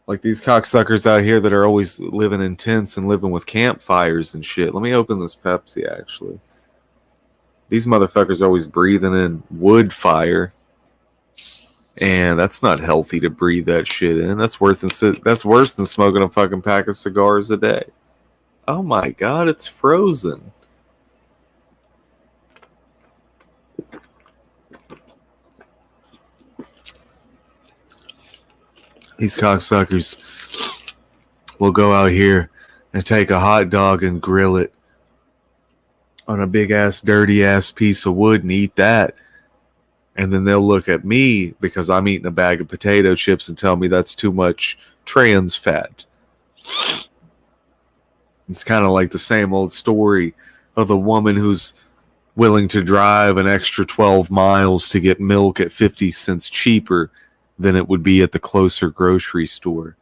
like these cocksuckers out here that are always living in tents and living with campfires and shit. Let me open this Pepsi, actually. These motherfuckers are always breathing in wood fire. And that's not healthy to breathe that shit in. That's worse than smoking a fucking pack of cigars a day. Oh my God, it's frozen. These cocksuckers will go out here and take a hot dog and grill it on a big ass, dirty ass piece of wood and eat that. And then they'll look at me because I'm eating a bag of potato chips and tell me that's too much trans fat. It's kind of like the same old story of the woman who's willing to drive an extra 12 miles to get milk at 50 cents cheaper than it would be at the closer grocery store.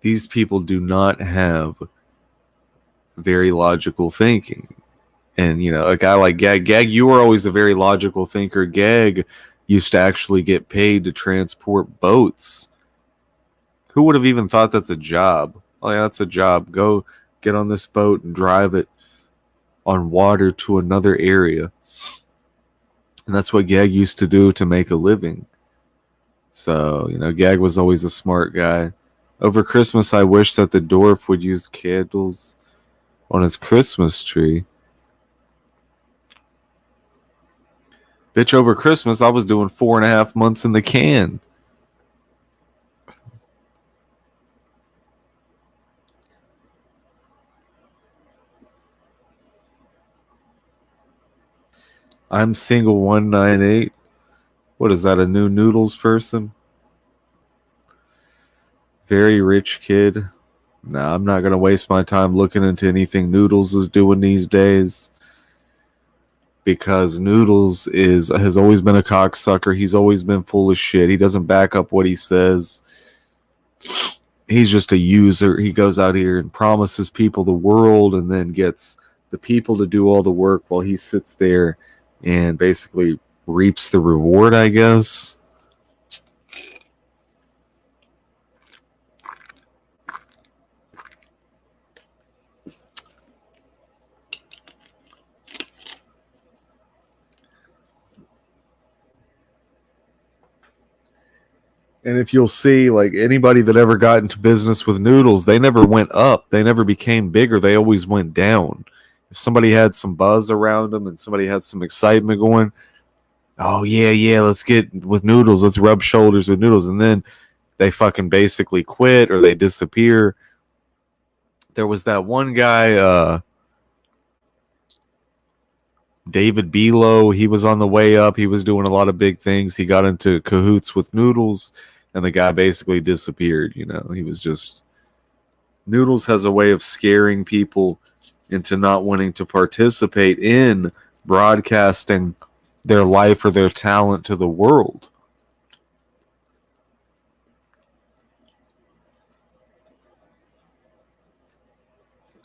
These people do not have very logical thinking. And, you know, a guy like Gag, you were always a very logical thinker. Gag used to actually get paid to transport boats. Who would have even thought that's a job? Oh, yeah, that's a job. Go get on this boat and drive it on water to another area. And that's what Gag used to do to make a living. So, you know, Gag was always a smart guy. Over Christmas, I wish that the dwarf would use candles on his Christmas tree. Bitch, over Christmas, I was doing 4.5 months in the can. I'm single 198. What is that, a new noodles person? Very rich kid. Nah, I'm not going to waste my time looking into anything Noodles is doing these days. Because Noodles has always been a cocksucker. He's always been full of shit. He doesn't back up what he says. He's just a user. He goes out here and promises people the world and then gets the people to do all the work while he sits there and basically reaps the reward, I guess. And if you'll see, like, anybody that ever got into business with Noodles, they never went up. They never became bigger. They always went down. If somebody had some buzz around them and somebody had some excitement going, oh, yeah, let's get with Noodles. Let's rub shoulders with Noodles. And then they fucking basically quit or they disappear. There was that one guy, David Belo. He was on the way up. He was doing a lot of big things. He got into cahoots with Noodles. And the guy basically disappeared, you know. He was just... Noodles has a way of scaring people into not wanting to participate in broadcasting their life or their talent to the world.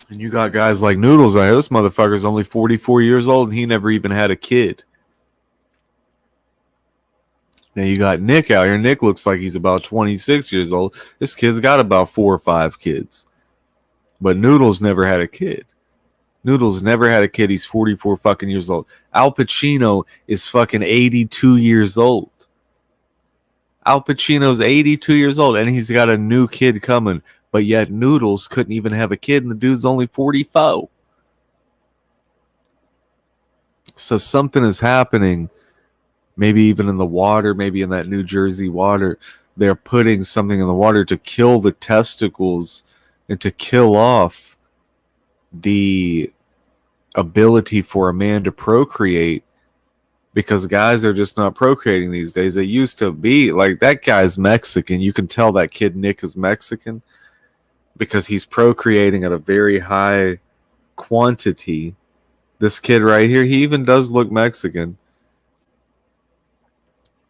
And you got guys like Noodles out here. This motherfucker's only 44 years old and he never even had a kid. Now you got Nick out here. Nick looks like he's about 26 years old. This kid's got about 4 or 5 kids. But Noodles never had a kid. Noodles never had a kid. He's 44 fucking years old. Al Pacino is fucking 82 years old. Al Pacino's 82 years old and he's got a new kid coming. But yet Noodles couldn't even have a kid and the dude's only 44. So something is happening. Maybe even in the water, maybe in that New Jersey water, they're putting something in the water to kill the testicles and to kill off the ability for a man to procreate, because guys are just not procreating these days. They used to be like, that guy's Mexican. You can tell that kid Nick is Mexican because he's procreating at a very high quantity. This kid right here, he even does look Mexican.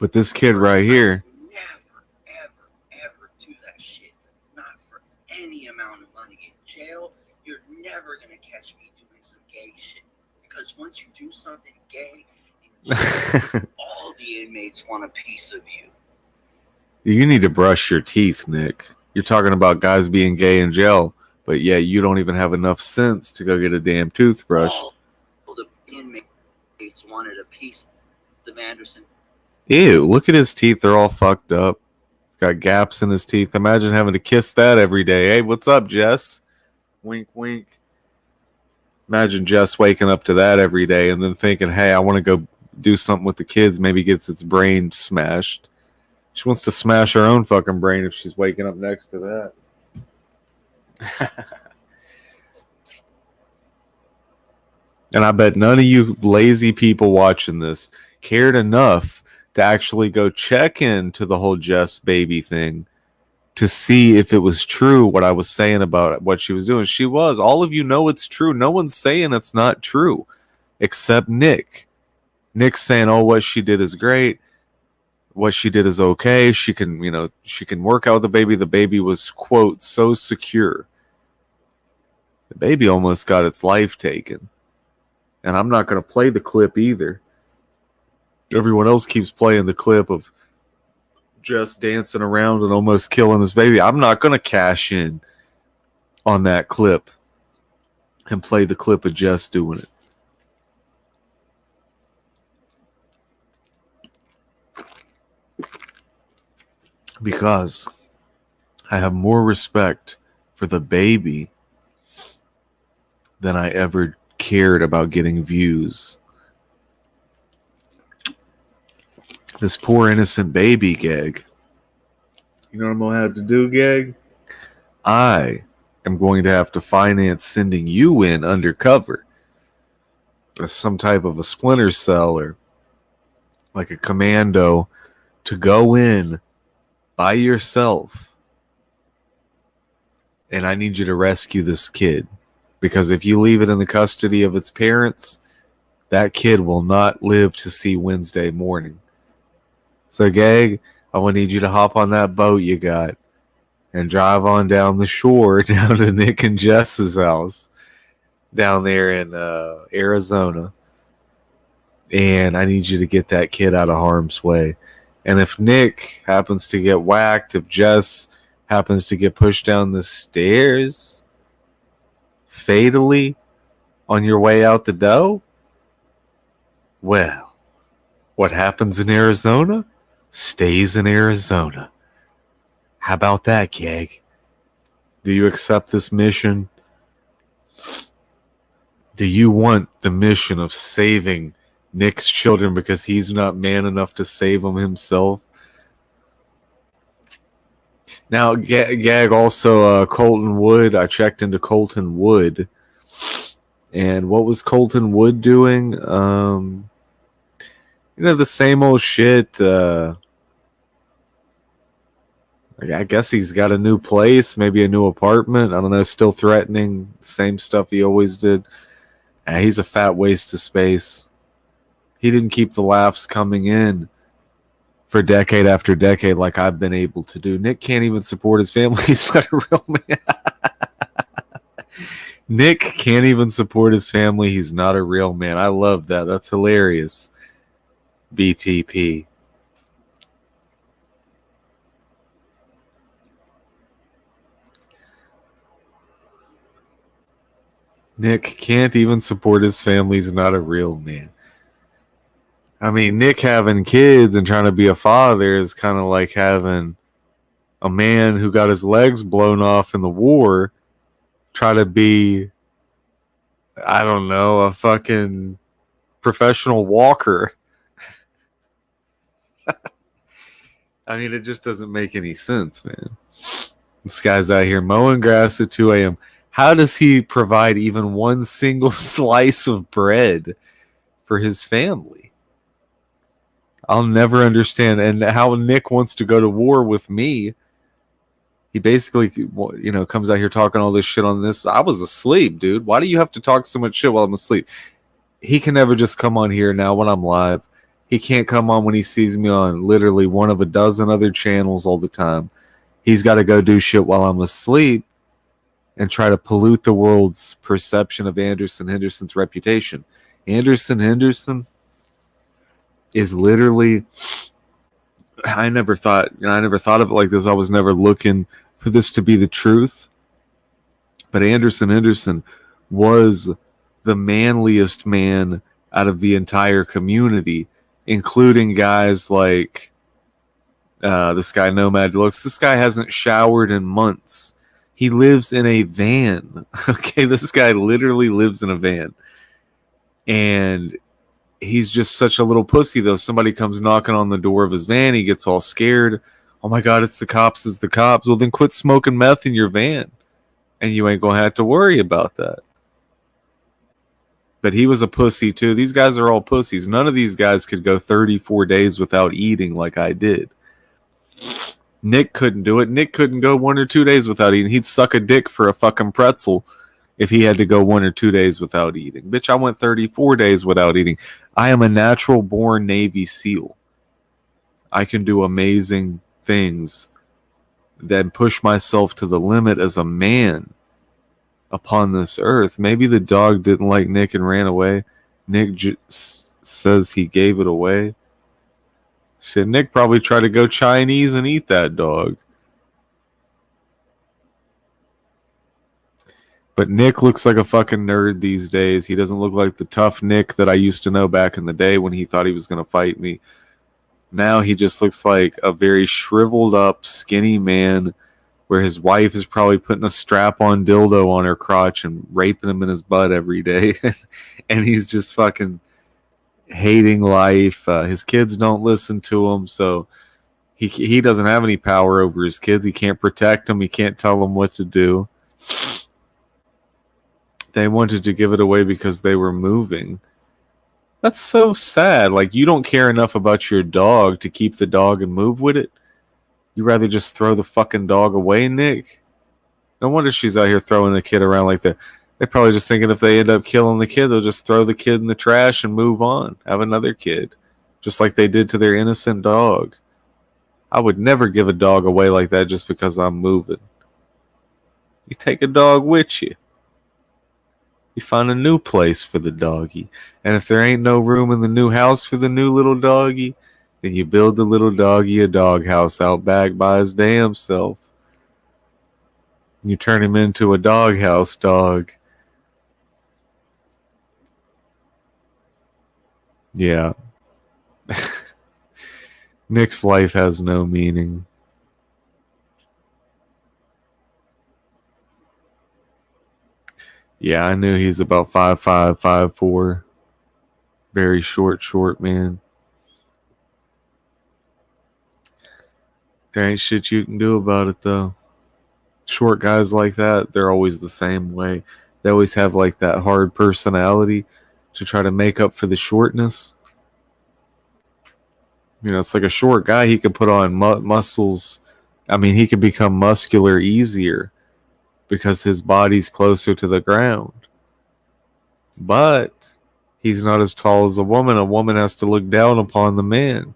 But this kid right here, Never, ever do that shit. Not for any amount of money. In jail, you're never gonna catch me doing some gay shit. Because once you do something gay, in jail, all the inmates want a piece of you. You need to brush your teeth, Nick. You're talking about guys being gay in jail, but yeah, you don't even have enough sense to go get a damn toothbrush. All the inmates wanted a piece of Anderson. Ew, look at his teeth. They're all fucked up. He's got gaps in his teeth. Imagine having to kiss that every day. Hey, what's up, Jess? Wink, wink. Imagine Jess waking up to that every day and then thinking, hey, I want to go do something with the kids. Maybe gets its brain smashed. She wants to smash her own fucking brain if she's waking up next to that. And I bet none of you lazy people watching this cared enough to actually go check into the whole Jess baby thing to see if it was true what I was saying about what she was doing. She was. All of you know it's true. No one's saying it's not true except Nick. Nick's saying, oh, what she did is great. What she did is okay. She can, she can work out with the baby. The baby was, quote, so secure. The baby almost got its life taken. And I'm not going to play the clip either. Everyone else keeps playing the clip of Jess dancing around and almost killing this baby. I'm not going to cash in on that clip and play the clip of Jess doing it. Because I have more respect for the baby than I ever cared about getting views. This poor innocent baby, Gag. You know what I'm going to have to do, Gag? I am going to have to finance sending you in undercover as some type of a splinter cell or like a commando to go in by yourself. And I need you to rescue this kid. Because if you leave it in the custody of its parents, that kid will not live to see Wednesday morning. So, Gag, I'm going to need you to hop on that boat you got and drive on down the shore down to Nick and Jess's house down there in Arizona. And I need you to get that kid out of harm's way. And if Nick happens to get whacked, if Jess happens to get pushed down the stairs fatally on your way out the door, well, what happens in Arizona stays in Arizona. How about that, Gag? Do you accept this mission? Do you want the mission of saving Nick's children because he's not man enough to save them himself? Now, Gag, also Colton Wood. I checked into Colton Wood. And what was Colton Wood doing? The same old shit. I guess he's got a new place, maybe a new apartment. I don't know, still threatening. Same stuff he always did. He's a fat waste of space. He didn't keep the laughs coming in for decade after decade like I've been able to do. Nick can't even support his family. He's not a real man. Nick can't even support his family. He's not a real man. I love that. That's hilarious. BTP. Nick can't even support his family. He's not a real man. I mean, Nick having kids and trying to be a father is kind of like having a man who got his legs blown off in the war try to be, I don't know, a fucking professional walker. I mean, it just doesn't make any sense, man. This guy's out here mowing grass at 2 a.m. How does he provide even one single slice of bread for his family? I'll never understand. And how Nick wants to go to war with me. He basically, comes out here talking all this shit on this. I was asleep, dude. Why do you have to talk so much shit while I'm asleep? He can never just come on here now when I'm live. He can't come on when he sees me on literally one of a dozen other channels all the time. He's got to go do shit while I'm asleep and try to pollute the world's perception of Anderson Henderson's reputation. Anderson Henderson is literally, I never thought of it like this. I was never looking for this to be the truth. But Anderson Henderson was the manliest man out of the entire community, including guys like this guy Nomad Deluxe. This guy hasn't showered in months. He lives in a van. Okay, this guy literally lives in a van. And he's just such a little pussy, though. Somebody comes knocking on the door of his van. He gets all scared. Oh, my God, it's the cops. It's the cops. Well, then quit smoking meth in your van. And you ain't going to have to worry about that. But he was a pussy, too. These guys are all pussies. None of these guys could go 34 days without eating like I did. Nick couldn't do it. Nick couldn't go 1 or 2 days without eating. He'd suck a dick for a fucking pretzel if he had to go 1 or 2 days without eating. Bitch, I went 34 days without eating. I am a natural-born Navy SEAL. I can do amazing things, then push myself to the limit as a man upon this earth. Maybe the dog didn't like Nick and ran away. Nick says he gave it away. Shit, Nick probably tried to go Chinese and eat that dog. But Nick looks like a fucking nerd these days. He doesn't look like the tough Nick that I used to know back in the day when he thought he was going to fight me. Now he just looks like a very shriveled up, skinny man where his wife is probably putting a strap-on dildo on her crotch and raping him in his butt every day. And he's just fucking hating life. His kids don't listen to him, so he doesn't have any power over his kids. He can't protect them. He can't tell them what to do. They wanted to give it away because they were moving. That's so sad. Like, you don't care enough about your dog to keep the dog and move with it. You rather just throw the fucking dog away, Nick? No wonder she's out here throwing the kid around like that. They're probably just thinking if they end up killing the kid, they'll just throw the kid in the trash and move on. Have another kid. Just like they did to their innocent dog. I would never give a dog away like that just because I'm moving. You take a dog with you. You find a new place for the doggy. And if there ain't no room in the new house for the new little doggy, then you build the little doggy a doghouse out back by his damn self. You turn him into a doghouse dog. Yeah. Nick's life has no meaning. Yeah, I knew he's about 5'5", 5'4". Very short man. There ain't shit you can do about it, though. Short guys like that, they're always the same way. They always have like that hard personality to try to make up for the shortness. You know, it's like a short guy, he could put on muscles. I mean, he could become muscular easier because his body's closer to the ground. But he's not as tall as a woman. A woman has to look down upon the man.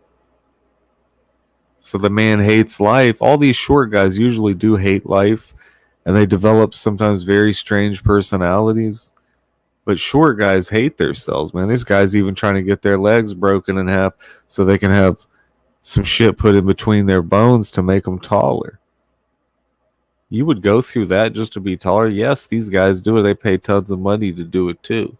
So the man hates life. All these short guys usually do hate life, and they develop sometimes very strange personalities. But short guys hate themselves, man. There's guys even trying to get their legs broken in half so they can have some shit put in between their bones to make them taller. You would go through that just to be taller? Yes, these guys do it. They pay tons of money to do it too.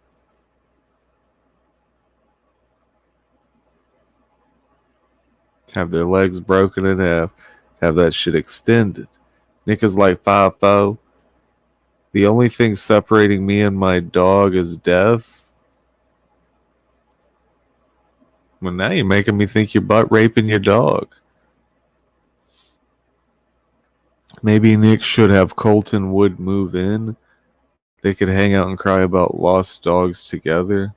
Have their legs broken in half. Have that shit extended. Nick is like 5'4". The only thing separating me and my dog is death. Well, now you're making me think you're butt raping your dog. Maybe Nick should have Colton Wood move in. They could hang out and cry about lost dogs together.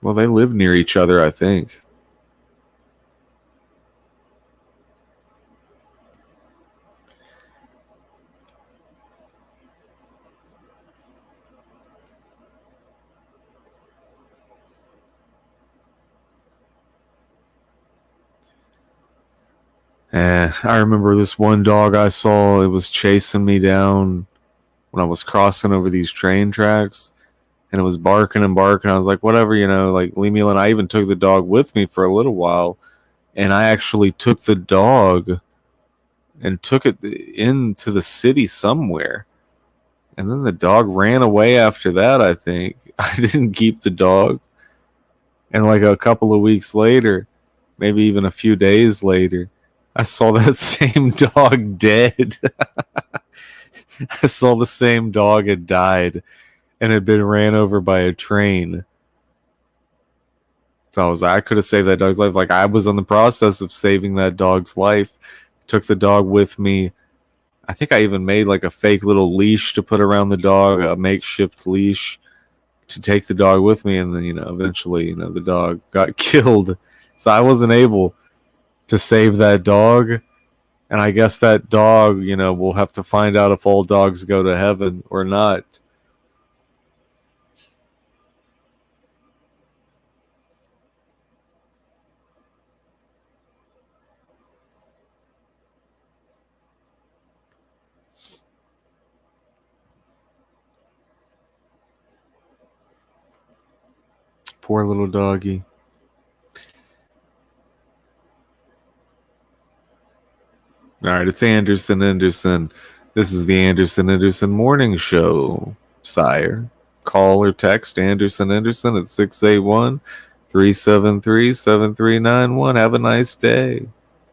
Well, they live near each other, I think. I remember this one dog I saw, it was chasing me down when I was crossing over these train tracks, and it was barking and barking. I was like, whatever, you know, like, leave me alone. I even took the dog with me for a little while, and I actually took the dog and took it into the city somewhere. And then the dog ran away after that, I think. I didn't keep the dog. And like a couple of weeks later, maybe even a few days later, I saw that same dog dead. I saw the same dog had died and had been ran over by a train. So I could have saved that dog's life. Like, I was in the process of saving that dog's life. Took the dog with me. I think I even made like a fake little leash to put around the dog, a makeshift leash to take the dog with me. And then, you know, eventually, you know, the dog got killed. So I wasn't able to save that dog. And I guess that dog, you know, we'll have to find out if all dogs go to heaven or not. Poor little doggy. All right, it's Anderson. This is the Anderson Morning Show, sire. Call or text Anderson at 681-373-7391. Have a nice day.